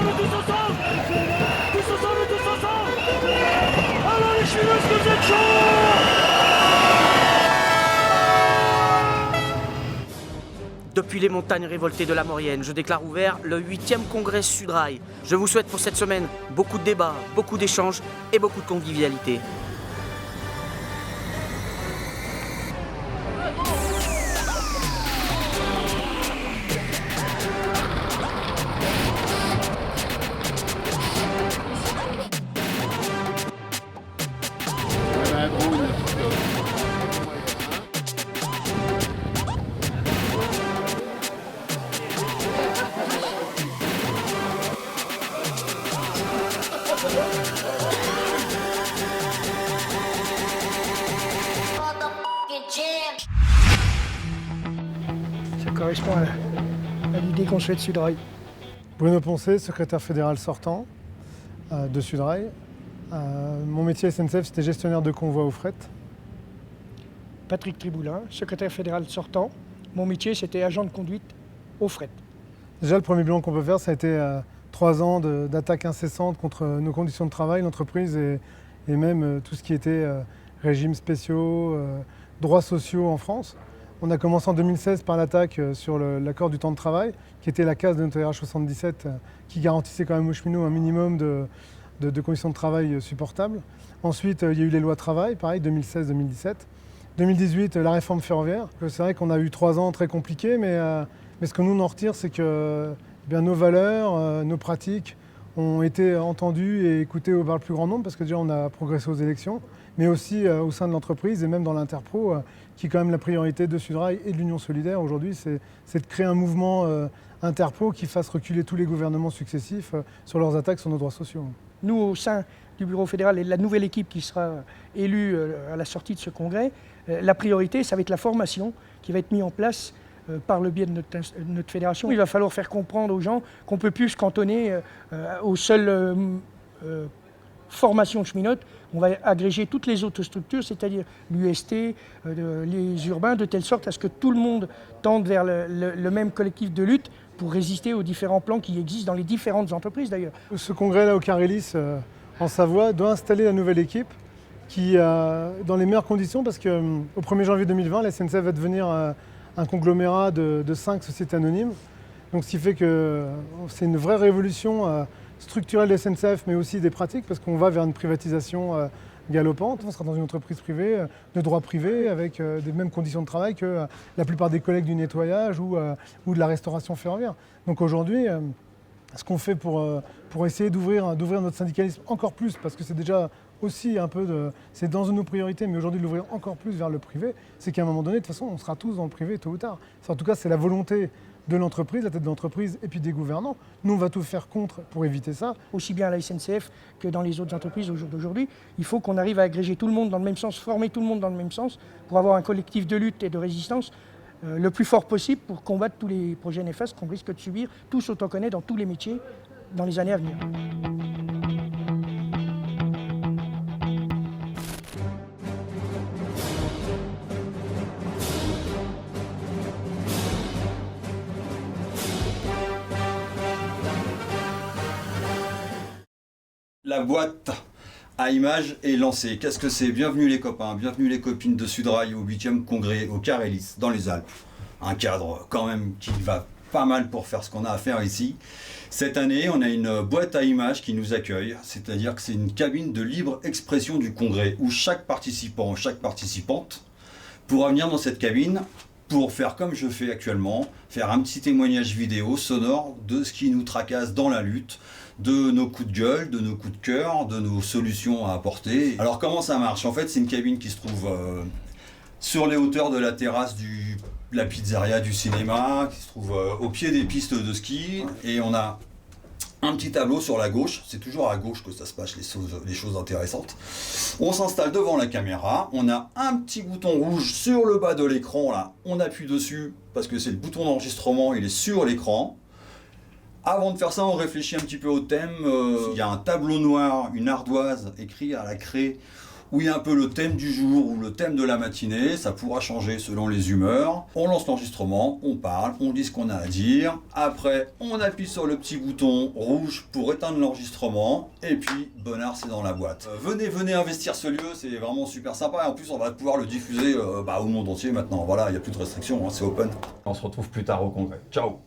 ensemble, tous ensemble. Tous ensemble, tous ensemble. Alors les cheminots, est-ce que vous êtes chauds? Depuis les montagnes révoltées de la Maurienne, je déclare ouvert le 8e congrès Sudrail. Je vous souhaite pour cette semaine beaucoup de débats, beaucoup d'échanges et beaucoup de convivialité. Ça correspond à l'idée qu'on se fait de Sudrail. Bruno Poncé, secrétaire fédéral sortant de Sudrail. Mon métier à SNCF, c'était gestionnaire de convoi au fret. Patrick Triboulin, secrétaire fédéral sortant. Mon métier, c'était agent de conduite au fret. Déjà, le premier bilan qu'on peut faire, ça a été 3 ans d'attaques incessantes contre nos conditions de travail, l'entreprise et même tout ce qui était régimes spéciaux, droits sociaux en France. On a commencé en 2016 par l'attaque sur l'accord du temps de travail, qui était la case de notre RH 77, qui garantissait quand même aux cheminots un minimum de conditions de travail supportables. Ensuite, il y a eu les lois travail, pareil, 2016-2017. 2018, la réforme ferroviaire. C'est vrai qu'on a eu 3 ans très compliqués, mais ce que nous on en retire, c'est que nos valeurs, nos pratiques ont été entendues et écoutées par le plus grand nombre, parce que déjà on a progressé aux élections, mais aussi au sein de l'entreprise et même dans l'Interpro, qui est quand même la priorité de Sudrail et de l'Union Solidaire aujourd'hui, c'est de créer un mouvement Interpro qui fasse reculer tous les gouvernements successifs sur leurs attaques sur nos droits sociaux. Nous, au sein du bureau fédéral et de la nouvelle équipe qui sera élue à la sortie de ce congrès, la priorité, ça va être la formation qui va être mise en place par le biais de notre fédération. Il va falloir faire comprendre aux gens qu'on ne peut plus se cantonner aux seules formations cheminotes. On va agréger toutes les autres structures, c'est-à-dire l'UST, les urbains, de telle sorte à ce que tout le monde tende vers le même collectif de lutte pour résister aux différents plans qui existent dans les différentes entreprises d'ailleurs. Ce congrès-là au Carélis, en Savoie, doit installer la nouvelle équipe qui, dans les meilleures conditions, parce qu'au 1er janvier 2020, la SNCF va devenir un conglomérat de 5 sociétés anonymes. Donc, ce qui fait que c'est une vraie révolution structurelle de la SNCF, mais aussi des pratiques, parce qu'on va vers une privatisation galopante. On sera dans une entreprise privée, de droit privé, avec des mêmes conditions de travail que la plupart des collègues du nettoyage ou de la restauration ferroviaire. Donc aujourd'hui, ce qu'on fait pour essayer d'ouvrir notre syndicalisme encore plus, parce que c'est déjà aussi un peu c'est dans nos priorités, mais aujourd'hui de l'ouvrir encore plus vers le privé, c'est qu'à un moment donné, de toute façon, on sera tous dans le privé tôt ou tard. En tout cas, c'est la volonté de l'entreprise, la tête de l'entreprise et puis des gouvernants. Nous, on va tout faire contre pour éviter ça. Aussi bien à la SNCF que dans les autres entreprises au jour d'aujourd'hui, il faut qu'on arrive à agréger tout le monde dans le même sens, former tout le monde dans le même sens, pour avoir un collectif de lutte et de résistance le plus fort possible pour combattre tous les projets néfastes qu'on risque de subir, tous autant qu'on est dans tous les métiers dans les années à venir. La boîte à images est lancée. Qu'est-ce que c'est? Bienvenue les copains, bienvenue les copines de Sudrail au 8e congrès au Carélis, dans les Alpes. Un cadre quand même qui va pas mal pour faire ce qu'on a à faire ici. Cette année, on a une boîte à images qui nous accueille, c'est-à-dire que c'est une cabine de libre expression du congrès où chaque participant, chaque participante pourra venir dans cette cabine pour faire comme je fais actuellement, faire un petit témoignage vidéo, sonore de ce qui nous tracasse dans la lutte, de nos coups de gueule, de nos coups de cœur, de nos solutions à apporter. Alors comment ça marche? En fait, c'est une cabine qui se trouve sur les hauteurs de la terrasse de la pizzeria du cinéma, qui se trouve au pied des pistes de ski, et on a un petit tableau sur la gauche, c'est toujours à gauche que ça se passe les choses intéressantes. On s'installe devant la caméra, on a un petit bouton rouge sur le bas de l'écran, là, on appuie dessus parce que c'est le bouton d'enregistrement, il est sur l'écran. Avant de faire ça, on réfléchit un petit peu au thème. Il y a un tableau noir, une ardoise écrit à la craie où il y a un peu le thème du jour ou le thème de la matinée. Ça pourra changer selon les humeurs. On lance l'enregistrement, on parle, on dit ce qu'on a à dire. Après, on appuie sur le petit bouton rouge pour éteindre l'enregistrement. Et puis, Bonnard, c'est dans la boîte. Venez investir ce lieu, c'est vraiment super sympa. Et en plus, on va pouvoir le diffuser au monde entier maintenant. Voilà, il n'y a plus de restrictions, hein, c'est open. On se retrouve plus tard au congrès. Ciao!